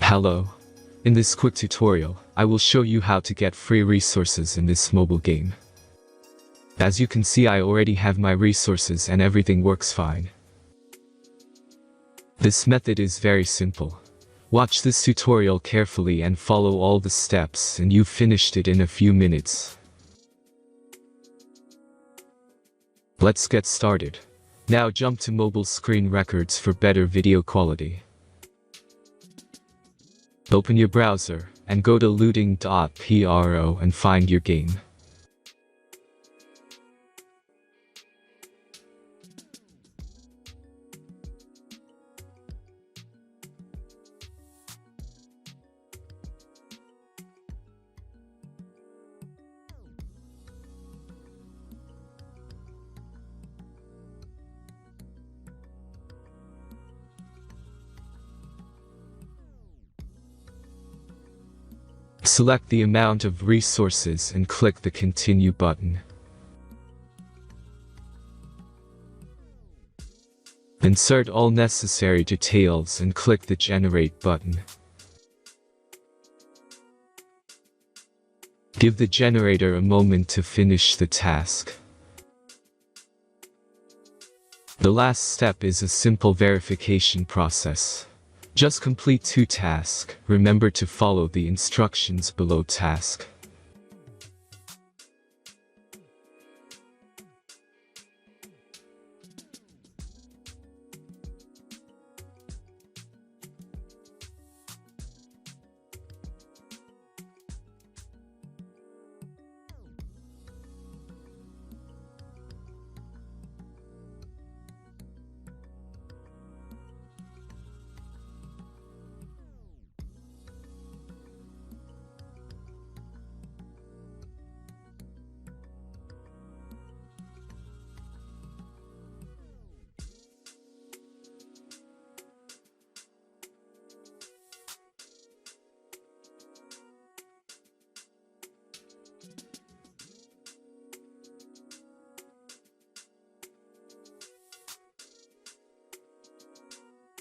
Hello. In this quick tutorial, I will show you how to get free resources in this mobile game. As you can see, I already have my resources and everything works fine. This method is very simple. Watch this tutorial carefully and follow all the steps and you've finished it in a few minutes. Let's get started. Now jump to mobile screen records for better video quality. Open your browser and go to looting.pro and find your game. Select the amount of resources and click the Continue button. Insert all necessary details and click the Generate button. Give the generator a moment to finish the task. The last step is a simple verification process. Just complete 2 tasks. Remember to follow the instructions below task.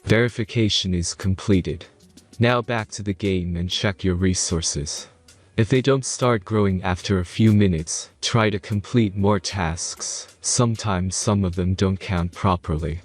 Verification is completed. Now back to the game and check your resources. If they don't start growing after a few minutes, try to complete more tasks. Sometimes some of them don't count properly.